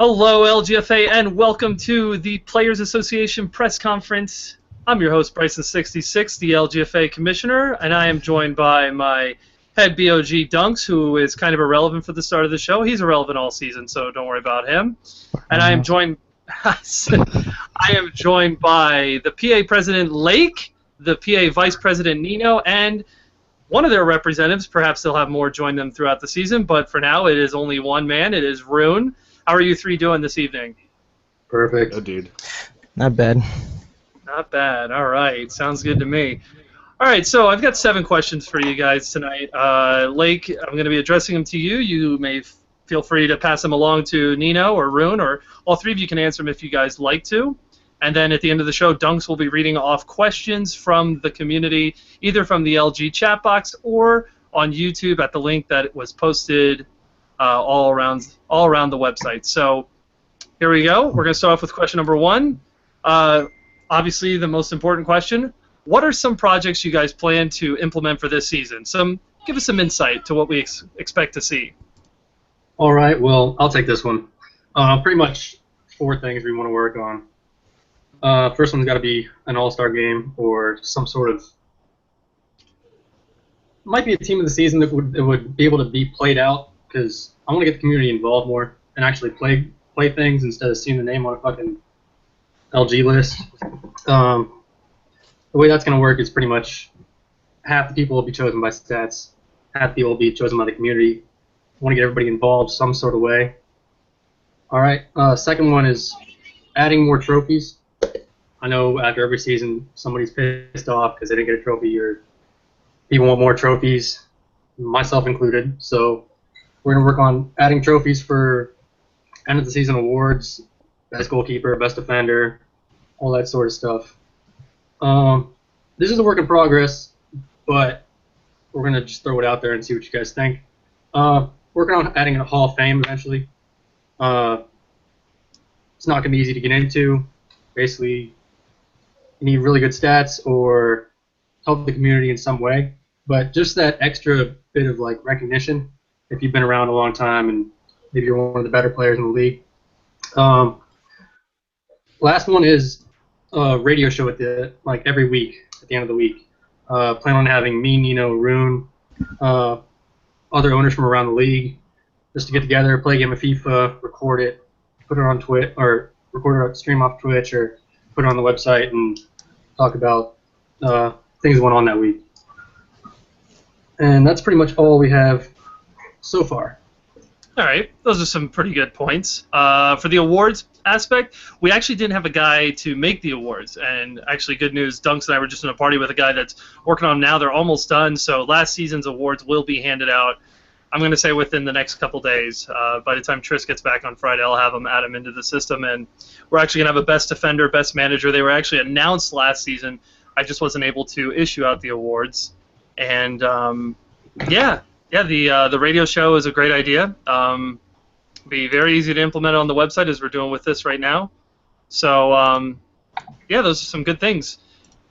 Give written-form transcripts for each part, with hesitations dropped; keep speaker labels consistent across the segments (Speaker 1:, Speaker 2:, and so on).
Speaker 1: Hello, LGFA, and welcome to the Players Association press conference. I'm your host, Bryson66, the LGFA commissioner, and I am joined by my head BOG, Dunks, who is kind of irrelevant for the start of the show. He's irrelevant all season, so don't worry about him. And I am joined by the PA president, Lake, the PA vice president, Nino, and one of their representatives. Perhaps they'll have more join them throughout the season, but for now it is only one man. It is Rune. How are you three doing this evening?
Speaker 2: Perfect.
Speaker 3: Oh, dude.
Speaker 4: Not bad.
Speaker 1: Not bad. All right. Sounds good to me. All right, so I've got 7 questions for you guys tonight. Lake, I'm going to be addressing them to you. You may feel free to pass them along to Nino or Rune, or all three of you can answer them if you guys like to. And then at the end of the show, Dunks will be reading off questions from the community, either from the LG chat box or on YouTube at the link that was posted all around the website. So here we go. We're going to start off with question number 1. Obviously, the most important question. What are some projects you guys plan to implement for this season? Give us some insight to what we expect to see.
Speaker 2: All right, well, I'll take this one. Pretty much 4 things we want to work on. First one's got to be an all-star game or some sort of, might be a team of the season that would be able to be played out, because I want to get the community involved more and actually play things instead of seeing the name on a fucking LG list. The way that's going to work is pretty much half the people will be chosen by stats, half the people will be chosen by the community. I want to get everybody involved some sort of way. All right, second one is adding more trophies. I know after every season somebody's pissed off because they didn't get a trophy, or people want more trophies, myself included. So we're going to work on adding trophies for end of the season awards, best goalkeeper, best defender, all that sort of stuff. This is a work in progress, but we're going to just throw it out there and see what you guys think. Working on adding a Hall of Fame eventually. It's not going to be easy to get into. Basically, you need really good stats or help the community in some way. But just that extra bit of like recognition, if you've been around a long time and maybe you're one of the better players in the league. Last one is a radio show every week at the end of the week. Plan on having me, Nino, Rune, other owners from around the league, just to get together, play a game of FIFA, record it, put it on Twitch, or record it, stream off Twitch, or put it on the website and talk about things that went on that week. And that's pretty much all we have so far.
Speaker 1: All right, those are some pretty good points. For the awards aspect, we actually didn't have a guy to make the awards, and actually good news, Dunks and I were just in a party with a guy that's working on them now. They're almost done, so last season's awards will be handed out, I'm going to say within the next couple days. By the time Tris gets back on Friday, I'll have them add them into the system, and we're actually going to have a best defender, best manager. They were actually announced last season. I just wasn't able to issue out the awards, and the radio show is a great idea. Be very easy to implement on the website as we're doing with this right now. So, those are some good things.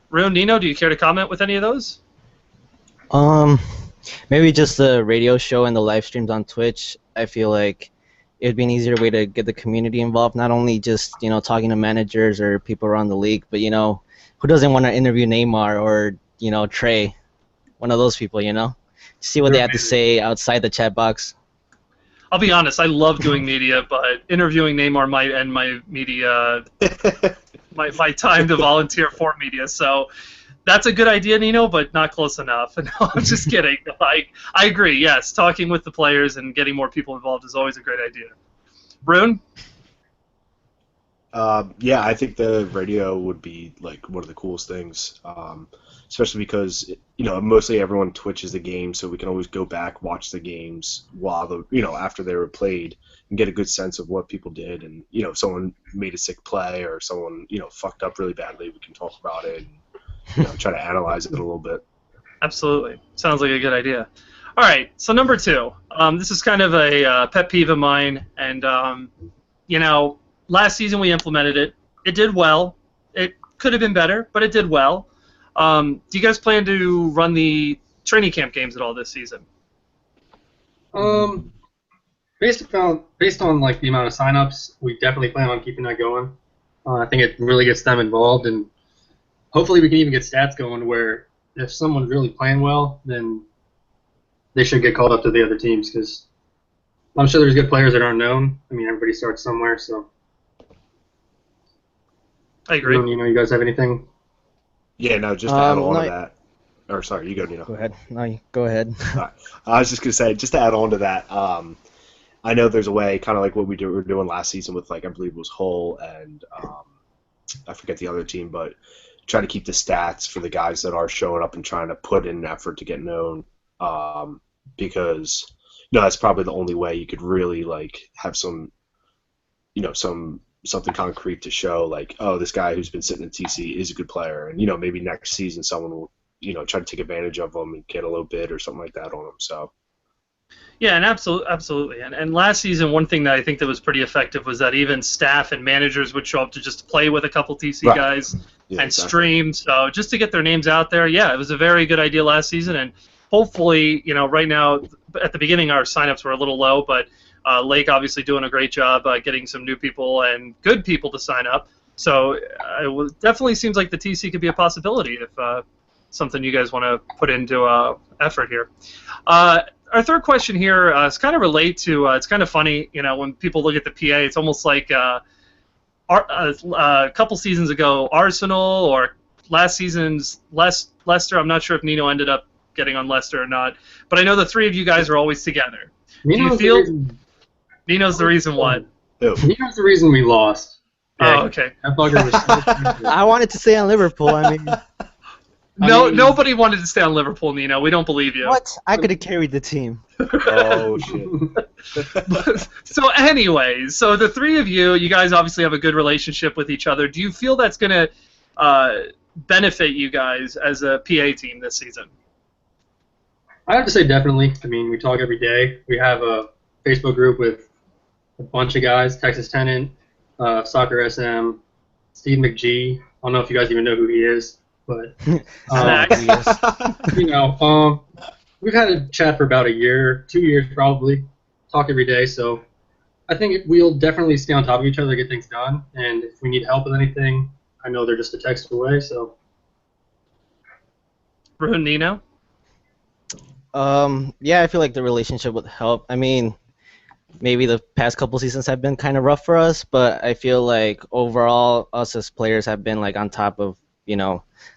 Speaker 1: Rune, Nino, do you care to comment with any of those?
Speaker 4: Maybe just the radio show and the live streams on Twitch. I feel like it'd be an easier way to get the community involved, not only just, talking to managers or people around the league, but, who doesn't want to interview Neymar or, Trey, one of those people, see what they have to say outside the chat box.
Speaker 1: I'll be honest, I love doing media, but interviewing Neymar might end my media, my time to volunteer for media. So that's a good idea, Nino, but not close enough. No, I'm just kidding. I agree, yes. Talking with the players and getting more people involved is always a great idea. Rune?
Speaker 3: I think the radio would be like one of the coolest things, especially because mostly everyone Twitches the game, so we can always go back, watch the games while after they were played, and get a good sense of what people did. And if someone made a sick play or someone fucked up really badly, we can talk about it and try to analyze it a little bit.
Speaker 1: Absolutely, sounds like a good idea. All right, so number 2, this is kind of a pet peeve of mine, and last season we implemented it. It did well. It could have been better, but it did well. Do you guys plan to run the training camp games at all this season?
Speaker 2: based on like the amount of signups, we definitely plan on keeping that going. I think it really gets them involved, and hopefully we can even get stats going where if someone's really playing well, then they should get called up to the other teams because I'm sure there's good players that aren't known. I mean, everybody starts somewhere, so.
Speaker 1: I agree.
Speaker 2: You guys have anything?
Speaker 3: Yeah, no, just to add on to that. Or sorry, you go, Nino.
Speaker 4: Go ahead. No, go ahead.
Speaker 3: I was just gonna say, just to add on to that. I know there's a way, kind of like what we were doing last season with, like, I believe it was Hull and I forget the other team, but try to keep the stats for the guys that are showing up and trying to put in an effort to get known, because that's probably the only way you could really like have some, something concrete to show, like, oh, this guy who's been sitting in TC is a good player, and maybe next season someone will try to take advantage of them and get a little bid or something like that on them. So.
Speaker 1: Yeah, and absolutely. And last season, one thing that I think that was pretty effective was that even staff and managers would show up to just play with a couple TC guys and stream. So just to get their names out there, yeah, it was a very good idea last season. And hopefully, right now, at the beginning, our signups were a little low, but Lake obviously doing a great job getting some new people and good people to sign up. So it definitely seems like the TC could be a possibility if something you guys want to put into effort here. Our third question here is kind of relate to, it's kind of funny, when people look at the PA, it's almost like a couple seasons ago, Arsenal, or last season's Leicester. I'm not sure if Nino ended up getting on Leicester or not, but I know the three of you guys are always together. Do you feel Nino's the reason what?
Speaker 2: Nino's the reason we lost.
Speaker 1: Oh, okay.
Speaker 2: That bugger was
Speaker 4: I wanted to stay on Liverpool. I mean...
Speaker 1: Nobody wanted to stay on Liverpool, Nino. We don't believe you.
Speaker 4: What? I could have carried the team.
Speaker 3: Oh, shit.
Speaker 1: So anyways, so the three of you guys obviously have a good relationship with each other. Do you feel that's going to benefit you guys as a PA team this season?
Speaker 2: I have to say definitely. I mean, we talk every day. We have a Facebook group with a bunch of guys, Texas Tenant, Soccer SM, Steve McGee. I don't know if you guys even know who he is. But we've had a chat for about a year, 2 years probably, talk every day. So I think we'll definitely stay on top of each other to get things done. And if we need help with anything, I know they're just a text away. So.
Speaker 1: Nino?
Speaker 4: Yeah, I feel like the relationship would help. I mean, maybe the past couple seasons have been kind of rough for us, but I feel like overall us as players have been like on top of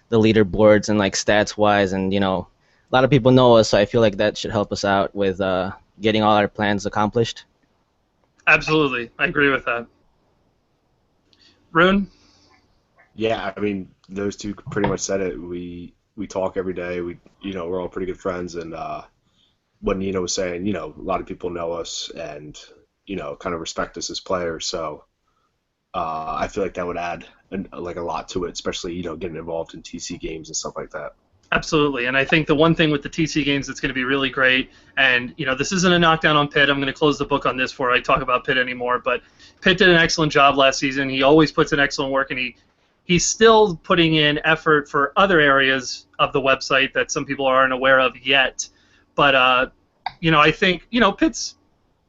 Speaker 4: the leaderboards and like stats wise, and a lot of people know us, so I feel like that should help us out with getting all our plans accomplished.
Speaker 1: Absolutely, I agree with that. Rune?
Speaker 3: Yeah, I mean, those two pretty much said it. We talk every day. We're all pretty good friends, and what Nino was saying, a lot of people know us and kind of respect us as players. So I feel like that would add a lot to it, especially getting involved in TC games and stuff like that.
Speaker 1: Absolutely, and I think the one thing with the TC games that's going to be really great, and this isn't a knockdown on Pitt. I'm going to close the book on this before I talk about Pitt anymore. But Pitt did an excellent job last season. He always puts in excellent work, and he's still putting in effort for other areas of the website that some people aren't aware of yet. But I think Pitt's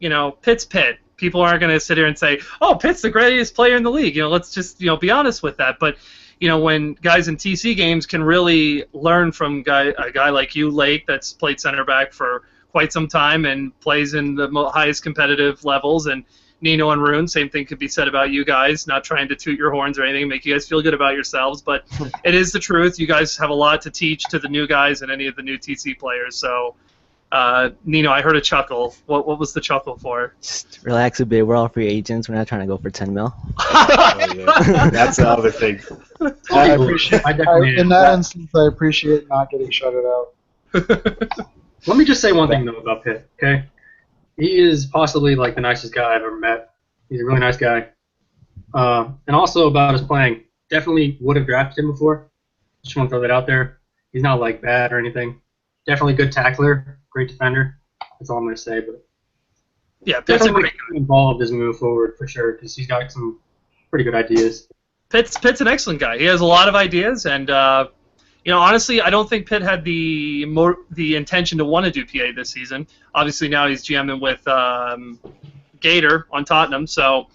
Speaker 1: Pitt. People aren't going to sit here and say, "Oh, Pitt's the greatest player in the league." Let's just be honest with that. But when guys in TC games can really learn from a guy like you, Lake, that's played center back for quite some time and plays in the highest competitive levels, and Nino and Rune, same thing could be said about you guys. Not trying to toot your horns or anything, make you guys feel good about yourselves, but it is the truth. You guys have a lot to teach to the new guys and any of the new TC players. So. Nino, I heard a chuckle. What was the chuckle for?
Speaker 4: Just relax a bit. We're all free agents. We're not trying to go for 10 mil.
Speaker 3: Oh, yeah. That's the other thing.
Speaker 5: In that instance, I appreciate not getting shutted out.
Speaker 2: Let me just say one thing, though, about Pitt, okay? He is possibly, the nicest guy I've ever met. He's a really nice guy. And also about his playing. Definitely would have drafted him before. Just want to throw that out there. He's not, bad or anything. Definitely good tackler. Great defender. That's all I'm going to say. But
Speaker 1: yeah, Pitt's
Speaker 2: definitely involved as we move forward for sure because he's got some pretty good ideas.
Speaker 1: Pitt's an excellent guy. He has a lot of ideas, and Honestly, I don't think Pitt had the intention to want to do PA this season. Obviously, now he's GMing with Gator on Tottenham, so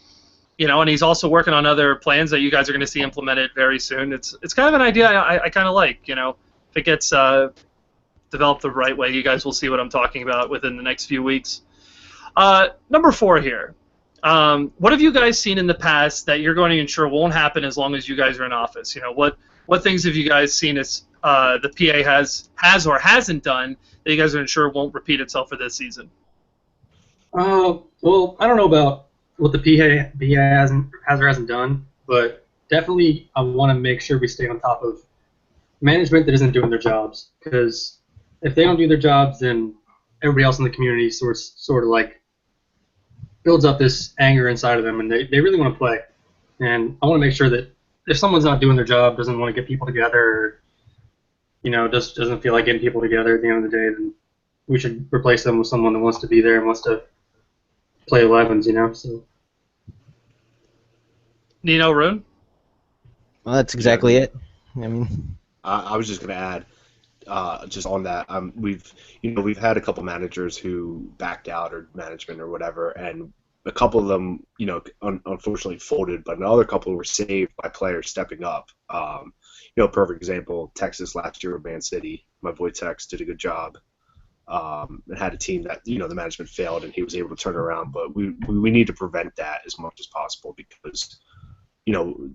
Speaker 1: and he's also working on other plans that you guys are going to see implemented very soon. It's kind of an idea I kind of like. If it gets developed the right way, you guys will see what I'm talking about within the next few weeks. Number 4 here. What have you guys seen in the past that you're going to ensure won't happen as long as you guys are in office? What things have you guys seen as the PA has or hasn't done that you guys are ensure won't repeat itself for this season?
Speaker 2: Well, I don't know about what the PA has or hasn't done, but definitely I want to make sure we stay on top of management that isn't doing their jobs. Because if they don't do their jobs, then everybody else in the community sort of like builds up this anger inside of them, and they really want to play. And I want to make sure that if someone's not doing their job, doesn't want to get people together, or just doesn't feel like getting people together at the end of the day, then we should replace them with someone that wants to be there and wants to play 11s. So.
Speaker 1: Nino, Rune?
Speaker 4: Well, that's exactly it. I mean,
Speaker 3: I was just going to add, just on that, we've had a couple managers who backed out or management or whatever, and a couple of them, unfortunately folded, but another couple were saved by players stepping up. Perfect example, Texas last year with Man City. My boy Tex did a good job. And had a team that the management failed, and he was able to turn around. But we need to prevent that as much as possible, because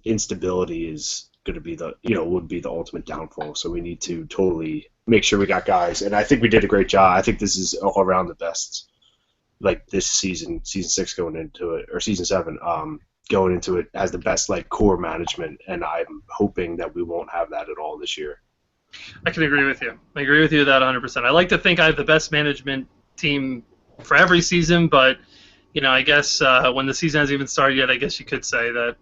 Speaker 3: instability is going to be would be the ultimate downfall. So we need to totally make sure we got guys, and I think we did a great job. I think this is all around the best, like this season 6 going into it, or season 7 going into it, has the best core management, and I'm hoping that we won't have that at all this year.
Speaker 1: I can agree with you. I agree with you that 100%. I like to think I have the best management team for every season, but I guess when the season hasn't even started yet, I guess you could say that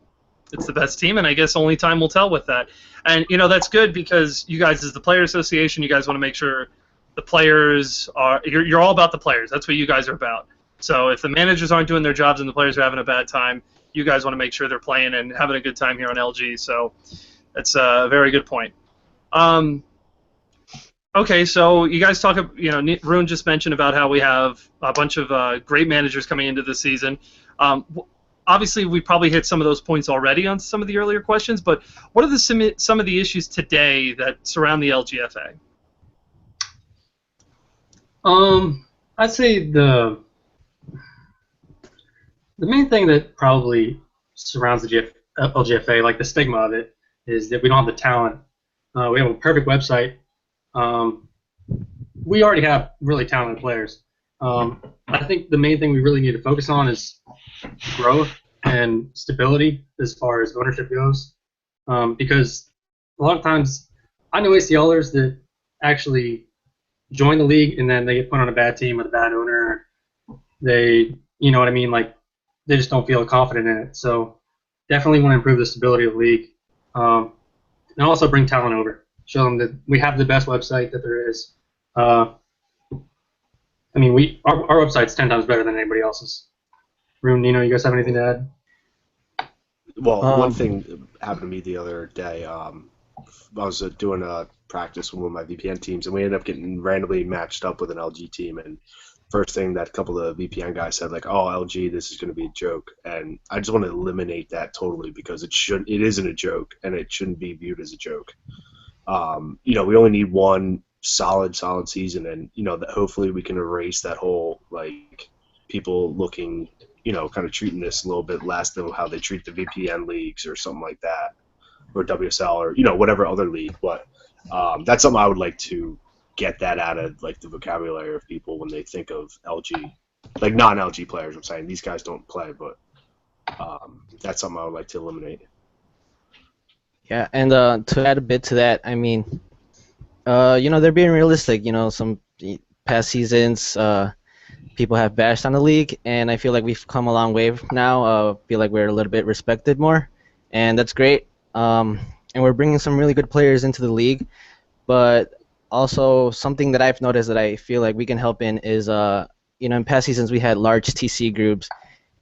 Speaker 1: it's the best team, and I guess only time will tell with that. And that's good, because you guys, as the player association, you guys want to make sure the players are. You're all about the players. That's what you guys are about. So if the managers aren't doing their jobs and the players are having a bad time, you guys want to make sure they're playing and having a good time here on LG. So that's a very good point. Okay, so you guys talk. Rune just mentioned about how we have a bunch of great managers coming into the season. Obviously, we probably hit some of those points already on some of the earlier questions, but what are some of the issues today that surround the LGFA?
Speaker 2: I'd say the main thing that probably surrounds the LGFA, like the stigma of it, is that we don't have the talent. We have a perfect website. We already have really talented players. I think the main thing we really need to focus on is growth and stability as far as ownership goes. Because a lot of times I know ACLers that actually join the league and then they get put on a bad team with a bad owner. They, what I mean? They just don't feel confident in it. So definitely want to improve the stability of the league. And also bring talent over. Show them that we have the best website that there is. Our website's 10 times better than anybody else's. Rune, Nino, you guys have anything to add?
Speaker 3: Well, one thing happened to me the other day. I was doing a practice with one of my VPN teams, and we ended up getting randomly matched up with an LG team. And first thing that a couple of VPN guys said, "Oh, LG, this is going to be a joke." And I just want to eliminate that totally, because it isn't a joke, and it shouldn't be viewed as a joke. We only need one solid season, and hopefully we can erase that whole people looking, kind of treating this a little bit less than how they treat the VPN leagues or something like that, or WSL, or whatever other league. But that's something I would like to get that out of the vocabulary of people when they think of LG, non-LG players. I'm saying these guys don't play, but that's something I would like to eliminate.
Speaker 4: yeah, and to add a bit to that, they're being realistic. Some past seasons, people have bashed on the league, and I feel like we've come a long way now. Feel like we're a little bit respected more, and that's great. And we're bringing some really good players into the league, but also something that I've noticed that I feel like we can help in is, in past seasons we had large TC groups,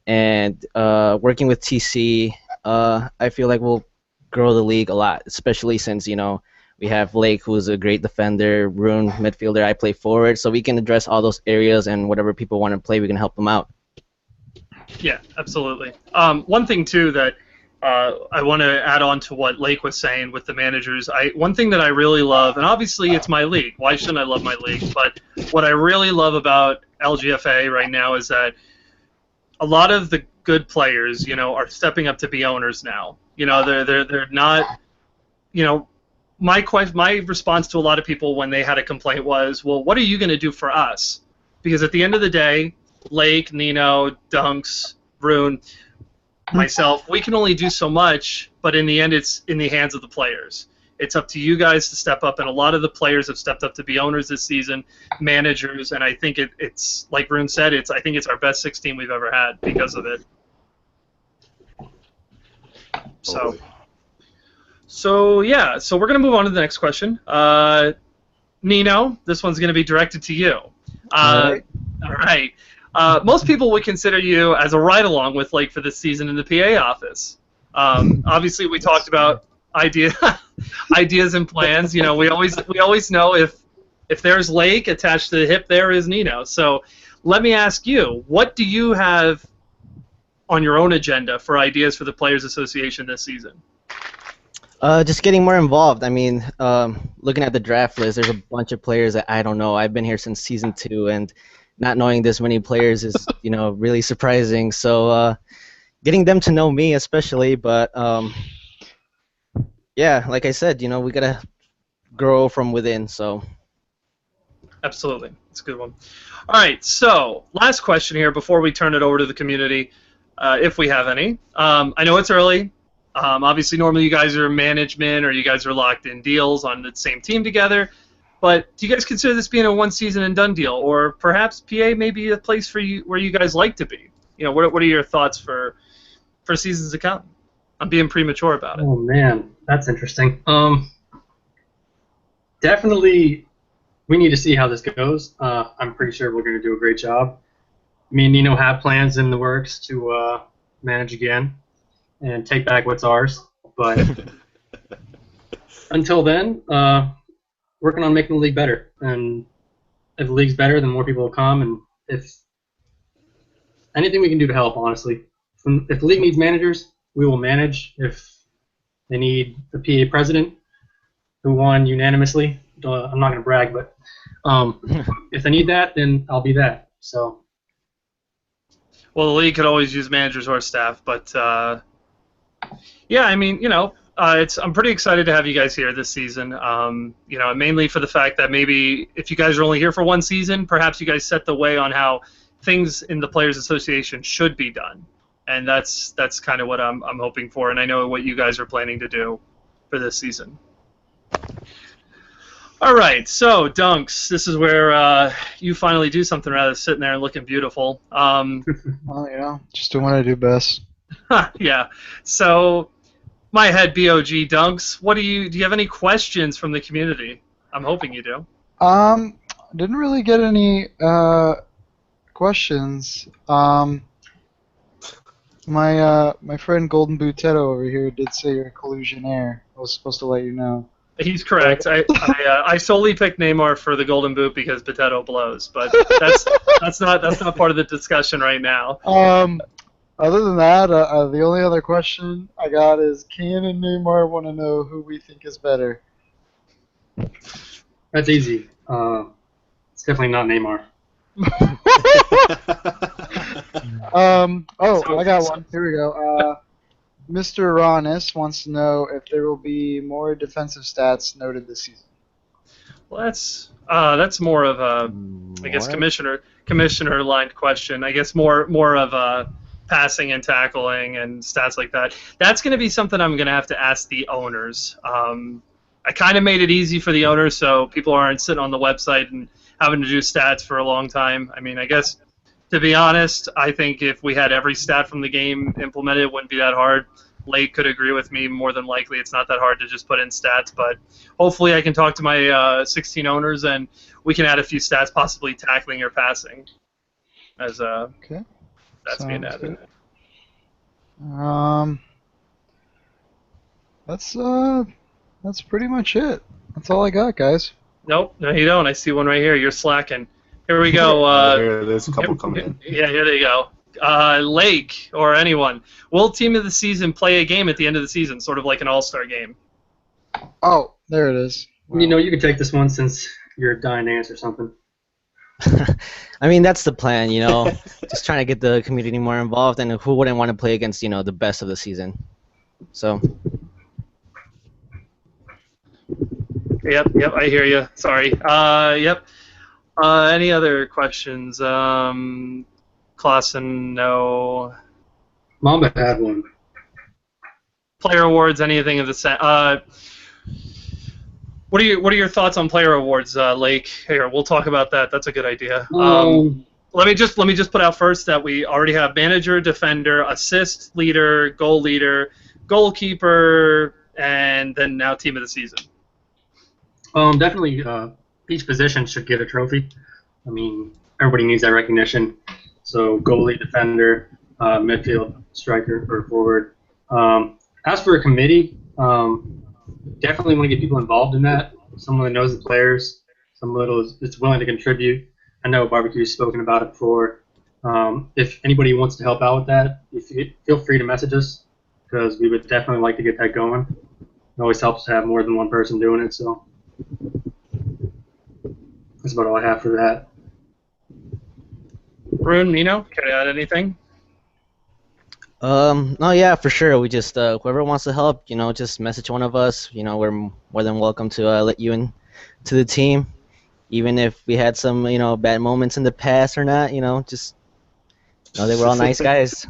Speaker 4: and working with TC, I feel like we'll grow the league a lot, especially since We have Lake, who's a great defender, Rune, midfielder. I play forward, so we can address all those areas, and whatever people want to play, we can help them out.
Speaker 1: Yeah, absolutely. One thing too that I want to add on to what Lake was saying with the managers. One thing that I really love, and obviously it's my league. Why shouldn't I love my league? But what I really love about LGFA right now is that a lot of the good players, are stepping up to be owners now. They're not, my response to a lot of people when they had a complaint was, well, what are you going to do for us? Because at the end of the day, Lake, Nino, Dunks, Rune, myself, we can only do so much, but in the end, it's in the hands of the players. It's up to you guys to step up, and a lot of the players have stepped up to be owners this season, managers, and I think it's like Rune said, I think it's our best 16 we've ever had because of it. So yeah, so we're going to move on to the next question. Nino, this one's going to be directed to you. All right. Most people would consider you as a ride-along with Lake for this season in the PA office. Obviously, we talked about ideas and plans. We always know if there's Lake attached to the hip, there is Nino. So let me ask you, what do you have on your own agenda for ideas for the Players Association this season?
Speaker 4: Just getting more involved. I mean, looking at the draft list, there's a bunch of players that I don't know. I've been here since season 2, and not knowing this many players is, really surprising. So getting them to know me especially, but yeah, like I said, we gotta grow from within. So
Speaker 1: absolutely, it's a good one. All right, so last question here before we turn it over to the community, if we have any. I know it's early. Obviously, normally you guys are management or you guys are locked in deals on the same team together. But do you guys consider this being a one-season and done deal, or perhaps PA may be a place for you where you guys like to be? What are your thoughts for seasons to come? I'm being premature about it.
Speaker 2: Oh man, that's interesting. Definitely, we need to see how this goes. I'm pretty sure we're going to do a great job. Me and Nino have plans in the works to manage again and take back what's ours. But until then, working on making the league better. And if the league's better, then more people will come. And if anything we can do to help, honestly. If the league needs managers, we will manage. If they need the PA president, who won unanimously, I'm not going to brag, but if they need that, then I'll be that. So.
Speaker 1: Well, the league could always use managers or staff, but yeah, I mean, I'm pretty excited to have you guys here this season. Mainly for the fact that maybe if you guys are only here for one season, perhaps you guys set the way on how things in the Players Association should be done, and that's kind of what I'm hoping for, and I know what you guys are planning to do for this season. All right, so Dunks, this is where you finally do something rather than sitting there and looking beautiful.
Speaker 5: Well, just doing what I do best.
Speaker 1: Yeah. So, my head BOG Dunks, do you have any questions from the community? I'm hoping you do.
Speaker 5: Didn't really get any questions. My friend Golden Bootetto over here did say you're a collusionaire. I was supposed to let you know.
Speaker 1: He's correct. I solely picked Neymar for the Golden Boot because Potato blows, but that's not part of the discussion right now.
Speaker 5: Other than that, the only other question I got is, Can and Neymar want to know who we think is better?
Speaker 2: That's easy. It's definitely not Neymar.
Speaker 5: I got one. Here we go. Mr. Ron S. wants to know if there will be more defensive stats noted this season.
Speaker 1: Well, that's more of a, I guess, commissioner lined question. I guess more of a passing and tackling and stats like that. That's going to be something I'm going to have to ask the owners. I kind of made it easy for the owners so people aren't sitting on the website and having to do stats for a long time. I mean, I guess, to be honest, I think if we had every stat from the game implemented, it wouldn't be that hard. Lake could agree with me. More than likely, it's not that hard to just put in stats, but hopefully I can talk to my 16 owners and we can add a few stats, possibly tackling or passing, as that's being added.
Speaker 5: That's pretty much it. That's all I got, guys.
Speaker 1: Nope, no, you don't. I see one right here. You're slacking. Here we go.
Speaker 3: Here, there's a couple coming in.
Speaker 1: Yeah, here they go. Lake or anyone. Will team of the season play a game at the end of the season, sort of like an all-star game?
Speaker 5: Oh, there it is.
Speaker 2: You know, you can take this one since you're dying to answer something.
Speaker 4: I mean, that's the plan, you know, just trying to get the community more involved, and who wouldn't want to play against, you know, the best of the season. So.
Speaker 1: Yep, I hear you. Sorry. Yep. Any other questions? Clausen, no.
Speaker 2: Mamba had one.
Speaker 1: Player awards, anything of the set. What are your thoughts on player awards, Lake? Here, we'll talk about that. That's a good idea. Let me just put out first that we already have manager, defender, assist leader, goalkeeper, and then now team of the season.
Speaker 2: Definitely, each position should get a trophy. I mean, everybody needs that recognition. So goalie, defender, midfield, striker, or forward. As for a committee, definitely want to get people involved in that. Someone that knows the players, someone that's willing to contribute. I know Barbecue's spoken about it before. If anybody wants to help out with that, feel free to message us because we would definitely like to get that going. It always helps to have more than one person doing it. So that's about all I have for that.
Speaker 1: Rune, Nino, can I add anything?
Speaker 4: No, yeah, for sure. We just whoever wants to help, you know, just message one of us. You know, we're more than welcome to let you in to the team, even if we had some, you know, bad moments in the past or not. You know, just know they were all nice guys.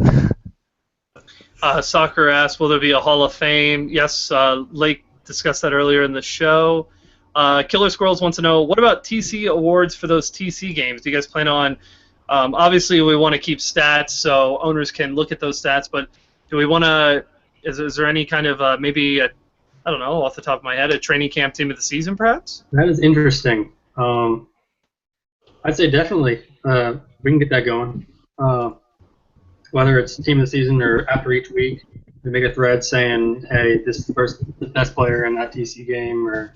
Speaker 1: Soccer asked, will there be a Hall of Fame? Yes, Lake discussed that earlier in the show. Killer Squirrels wants to know, what about TC awards for those TC games? Do you guys plan on? Obviously, we want to keep stats so owners can look at those stats, but do we want to? Is there any kind of maybe I don't know, off the top of my head, a training camp team of the season, perhaps?
Speaker 2: That is interesting. I'd say definitely we can get that going. Whether it's team of the season or after each week, we make a thread saying, "Hey, this is the best player in that TC game," or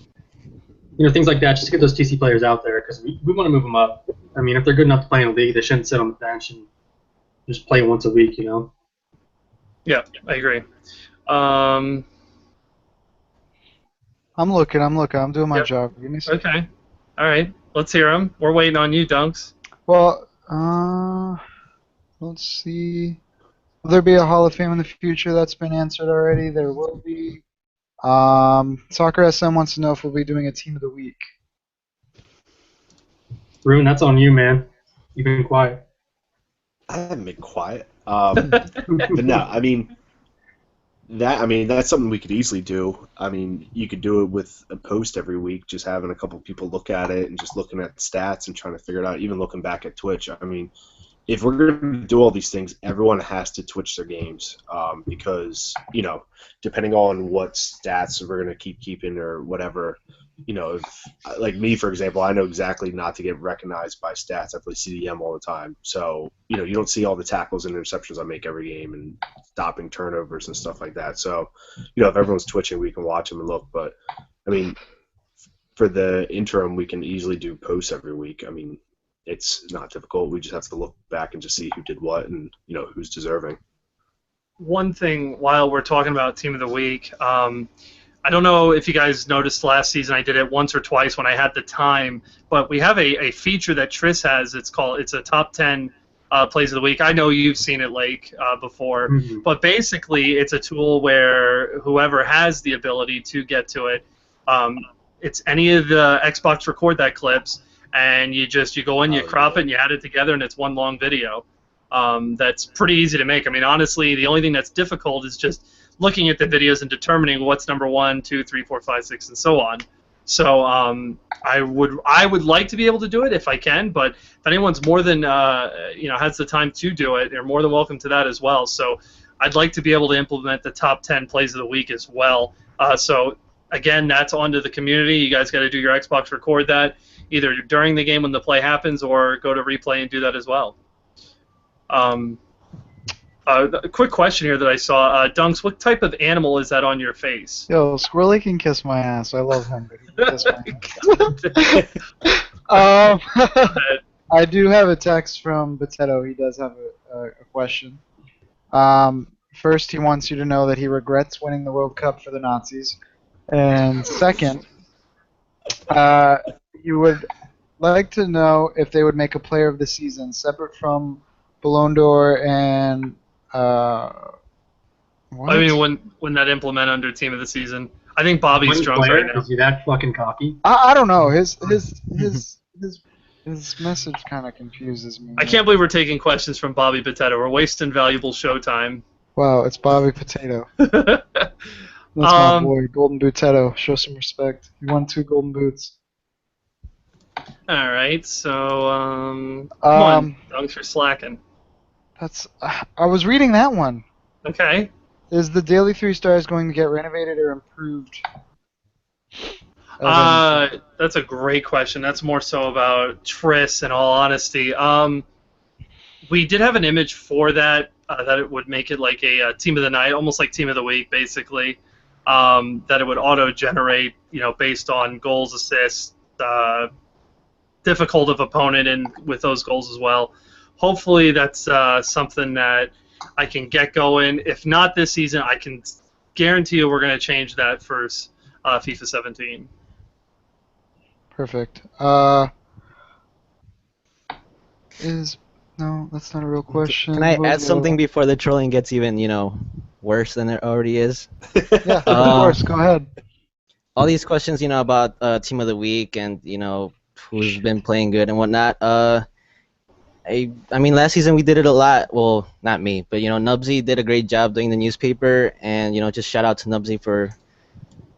Speaker 2: things like that, just to get those TC players out there because we want to move them up. I mean, if they're good enough to play in the league, they shouldn't sit on the bench and just play once a week,
Speaker 1: Yeah, I agree.
Speaker 5: I'm looking. I'm doing my job. Give me a second.
Speaker 1: Okay. All right. Let's hear them. We're waiting on you, Dunks.
Speaker 5: Well, let's see. Will there be a Hall of Fame in the future? That's been answered already. There will be. Soccer SM wants to know if we'll be doing a team of the week.
Speaker 2: Rune, that's on you, man. You've been quiet.
Speaker 3: I haven't been quiet. But no, I mean that's something we could easily do. I mean, you could do it with a post every week, just having a couple people look at it and just looking at the stats and trying to figure it out, even looking back at Twitch. I mean, if we're going to do all these things, everyone has to Twitch their games because, depending on what stats we're going to keep keeping or whatever, if, like me, for example, I know exactly not to get recognized by stats. I play CDM all the time. So, you don't see all the tackles and interceptions I make every game and stopping turnovers and stuff like that. So, if everyone's Twitching, we can watch them and look. But, I mean, for the interim, we can easily do posts every week. I mean, it's not difficult. We just have to look back and just see who did what and, who's deserving.
Speaker 1: One thing while we're talking about Team of the Week, I don't know if you guys noticed last season I did it once or twice when I had the time, but we have a feature that Tris has. It's a top 10 plays of the week. I know you've seen it, Lake, before, but basically it's a tool where whoever has the ability to get to it, it's any of the Xbox Record That clips, and you go in, you crop it, and you add it together, and it's one long video. That's pretty easy to make. I mean, honestly, the only thing that's difficult is just looking at the videos and determining what's number 1, 2, 3, 4, 5, 6, and so on. So I would like to be able to do it if I can, but if anyone's more than has the time to do it, they're more than welcome to that as well. So I'd like to be able to implement the top 10 plays of the week as well. So again, that's onto the community. You guys got to do your Xbox Record That either during the game when the play happens or go to replay and do that as well. A quick question here that I saw. Dunks, what type of animal is that on your face?
Speaker 5: Yo, Squirrely can kiss my ass. I love him, but he can kiss my ass. I do have a text from Botetto. He does have a question. First, he wants you to know that he regrets winning the World Cup for the Nazis. And second, he would like to know if they would make a player of the season separate from Ballon d'Or and what?
Speaker 1: I mean, when that implement under team of the season, I think Bobby's
Speaker 2: One
Speaker 1: drunk
Speaker 2: player,
Speaker 1: right now.
Speaker 2: is he that fucking cocky?
Speaker 5: I don't know. His message kind of confuses me.
Speaker 1: I can't believe we're taking questions from Bobby Potato. We're wasting valuable show time.
Speaker 5: Wow, it's Bobby Potato. That's my boy, Golden Bootetto. Show some respect. He won 2 golden boots.
Speaker 1: All right, so come on, Dunks, for slacking.
Speaker 5: I was reading that one.
Speaker 1: Okay.
Speaker 5: Is the Daily 3 Stars going to get renovated or improved?
Speaker 1: That's a great question. That's more so about Triss, in all honesty. We did have an image for that it would make it like a team of the night, almost like team of the week, basically. That it would auto-generate, based on goals, assists, difficult of opponent, and with those goals as well. Hopefully, that's something that I can get going. If not this season, I can guarantee you we're going to change that for FIFA 17.
Speaker 5: Perfect. No, that's not a real question.
Speaker 4: Can I add something before the trolling gets even, worse than it already is?
Speaker 5: Yeah, of course. Go ahead.
Speaker 4: All these questions, about team of the week and who's been playing good and whatnot. I mean, last season we did it a lot. Well, not me, but Nubsy did a great job doing the newspaper, and just shout out to Nubsy for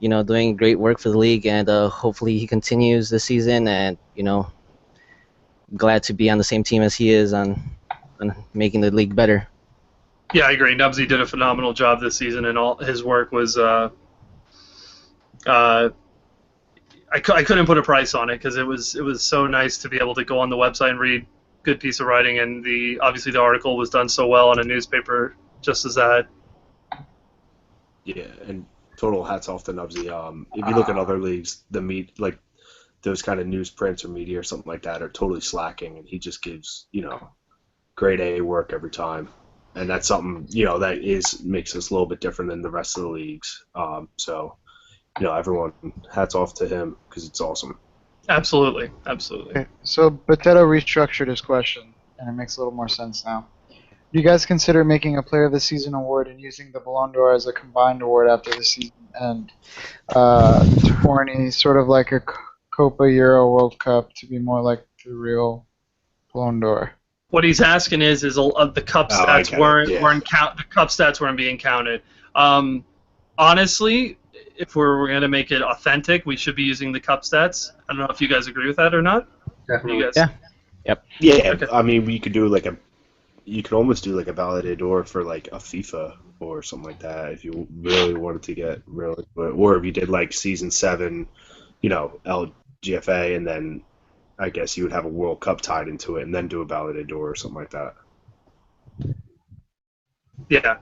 Speaker 4: doing great work for the league, and hopefully he continues this season, and glad to be on the same team as he is on making the league better.
Speaker 1: Yeah, I agree. Nubsy did a phenomenal job this season, and all his work was. I couldn't put a price on it because it was so nice to be able to go on the website and read good piece of writing, and obviously the article was done so well on a newspaper just as that.
Speaker 3: Yeah, and total hats off to Nubsy. If you look at other leagues, like those kind of newsprints or media or something like that are totally slacking, and he just gives grade A work every time, and that's something that makes us a little bit different than the rest of the leagues. So everyone, hats off to him because it's awesome.
Speaker 1: Absolutely.
Speaker 5: Okay, so Botetto restructured his question, and it makes a little more sense now. Do you guys consider making a Player of the Season award and using the Ballon d'Or as a combined award after the season end? Tourney, sort of like a Copa Euro World Cup, to be more like the real Ballon d'Or.
Speaker 1: What he's asking is the cup stats the cup stats weren't being counted. Honestly, if we're going to make it authentic, we should be using the cup stats. I don't know if you guys agree with that or not.
Speaker 2: Definitely.
Speaker 1: You guys?
Speaker 4: Yeah. Yep.
Speaker 3: Yeah,
Speaker 1: Okay.
Speaker 3: I mean, you could almost do like a validator for like a FIFA or something like that if you really wanted to get or if you did like season 7, LGFA, and then I guess you would have a World Cup tied into it, and then do a validator or something like that.
Speaker 1: Yeah.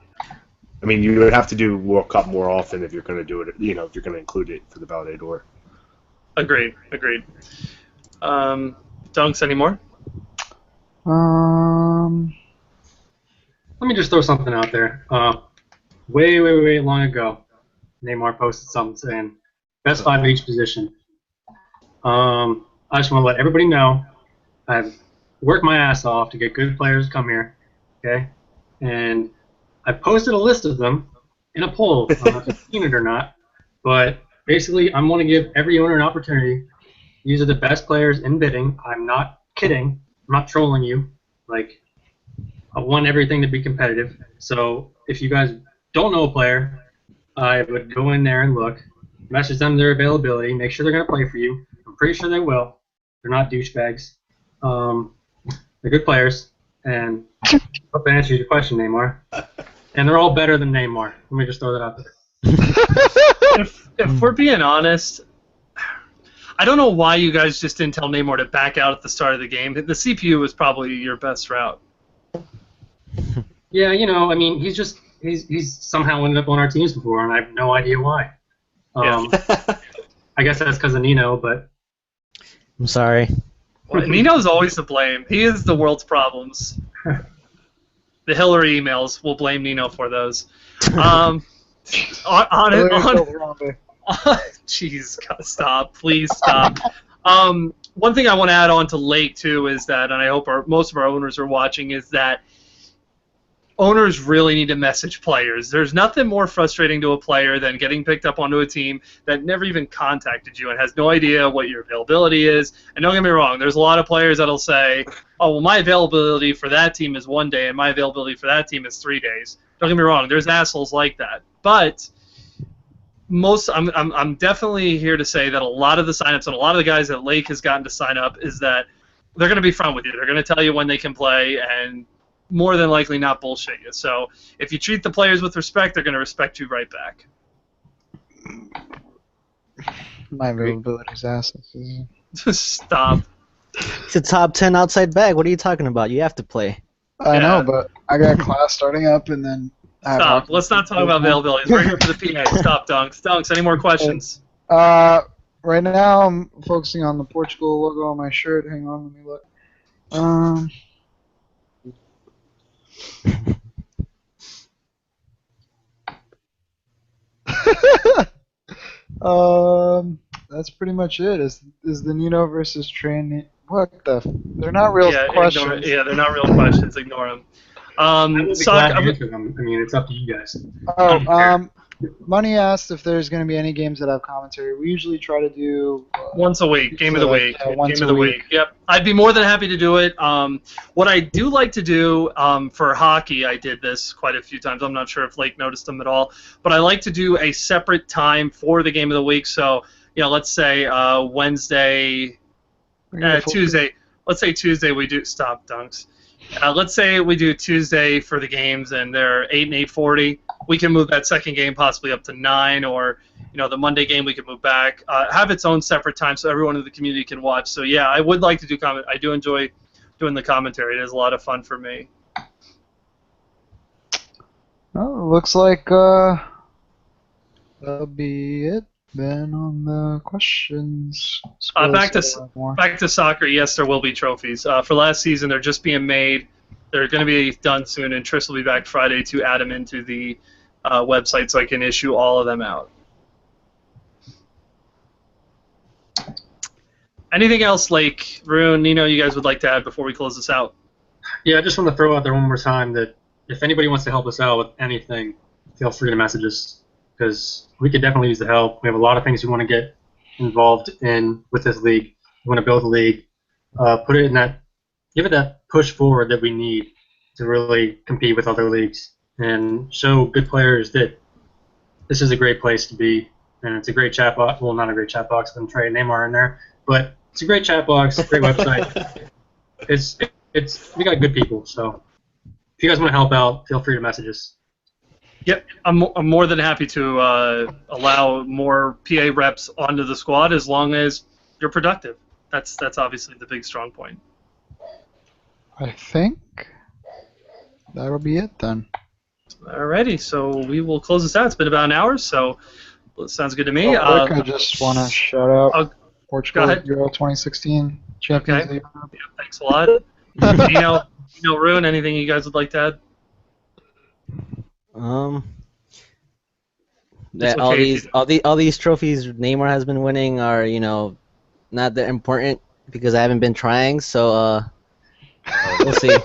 Speaker 3: I mean, you would have to do World Cup more often if you're going to do it. If you're going to include it for the validator. Agreed.
Speaker 1: Dunks, any more?
Speaker 2: Let me just throw something out there. Way long ago, Neymar posted something saying, best 5 at each position. I just want to let everybody know I've worked my ass off to get good players to come here, okay? And I posted a list of them in a poll. I don't know if you've seen it or not, but basically I want to give every owner an opportunity. These are the best players in bidding. I'm not kidding. I'm not trolling you. Like, I want everything to be competitive. So if you guys don't know a player, I would go in there and look, message them their availability, make sure they're going to play for you. I'm pretty sure they will. They're not douchebags. They're good players, and I hope that answers your question, Neymar. And they're all better than Neymar. Let me just throw that out there.
Speaker 1: If we're being honest, I don't know why you guys just didn't tell Neymar to back out at the start of the game. The CPU was probably your best route.
Speaker 2: Yeah, I mean, he's somehow ended up on our teams before, and I have no idea why. I guess that's because of Nino, but
Speaker 4: I'm sorry.
Speaker 1: Well, Nino's always to blame. He is the world's problems. The Hillary emails, we'll blame Nino for those. Jeez, stop. Please stop. One thing I want to add on to Lake, too, is that, and I hope most of our owners are watching, is that owners really need to message players. There's nothing more frustrating to a player than getting picked up onto a team that never even contacted you and has no idea what your availability is. And don't get me wrong, there's a lot of players that'll say, oh, well, my availability for that team is 1 day and my availability for that team is 3 days. Don't get me wrong, there's assholes like that. But I'm definitely here to say that a lot of the signups and a lot of the guys that Lake has gotten to sign up is that they're going to be front with you. They're going to tell you when they can play and more than likely not bullshit you. So if you treat the players with respect, they're going to respect you right back.
Speaker 5: My availability's asses.
Speaker 1: Stop.
Speaker 4: It's a top 10 outside bag. What are you talking about? You have to play.
Speaker 5: I know, but I got class starting up, and then
Speaker 1: stop. Let's not talk about availability. We're here for the PA. Stop, Dunks. Dunks, any more questions?
Speaker 5: Right now I'm focusing on the Portugal logo on my shirt. Hang on, let me look. That's pretty much it. Is the Nino versus Train? What the? They're not real questions.
Speaker 1: They're not real questions. Ignore them.
Speaker 2: I would be glad to answer them. I mean, it's up to you guys.
Speaker 5: Money asked if there's going to be any games that have commentary. We usually try to do
Speaker 1: once a week, game of the week.
Speaker 5: Yeah, once
Speaker 1: game of the week. Yep, I'd be more than happy to do it. What I do like to do for hockey, I did this quite a few times. I'm not sure if Lake noticed them at all, but I like to do a separate time for the game of the week. So, let's say Wednesday, Tuesday. Let's say Tuesday we do stop Dunks. Let's say we do Tuesday for the games, and they're 8 and 8:40. We can move that second game possibly up to 9, or the Monday game we can move back. Have its own separate time so everyone in the community can watch. So yeah, I would like to do comment. I do enjoy doing the commentary. It is a lot of fun for me.
Speaker 5: Well, it looks like that'll be it then on the questions.
Speaker 1: Back to soccer. Yes, there will be trophies. For last season, they're just being made. They're going to be done soon, and Tris will be back Friday to add them into the website so I can issue all of them out. Anything else, Lake, Rune, Nino, you guys would like to add before we close this out?
Speaker 2: Yeah, I just want to throw out there one more time that if anybody wants to help us out with anything, feel free to message us, because we could definitely use the help. We have a lot of things we want to get involved in with this league. We want to build a league, put it in that, give it that push forward that we need to really compete with other leagues and show good players that this is a great place to be, and it's a great chat box. Well, not a great chat box when Trey and Neymar are in there, but it's a great chat box, great website. We got good people, so if you guys want to help out, feel free to message us.
Speaker 1: Yep, I'm more than happy to allow more PA reps onto the squad as long as you're productive. That's obviously the big strong point.
Speaker 5: I think that'll be it then.
Speaker 1: Alrighty, so we will close this out. It's been about an hour, so sounds good to me.
Speaker 5: I just want to shout out Portugal Euro 2016 champions.
Speaker 1: Okay. Yeah, thanks a lot. Dino, Rune, anything you guys would like to add?
Speaker 4: That all these trophies Neymar has been winning are not that important because I haven't been trying, so we'll see.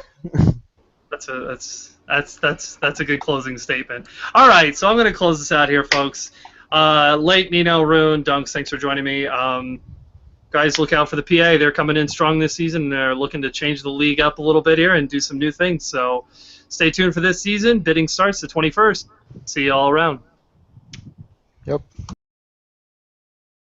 Speaker 1: That's a good closing statement. All right, so I'm going to close this out here, folks. Lake, Nino, Rune, Dunks, thanks for joining me. Guys, look out for the PA. They're coming in strong this season. They're looking to change the league up a little bit here and do some new things. So stay tuned for this season. Bidding starts the 21st. See you all around.
Speaker 5: Yep.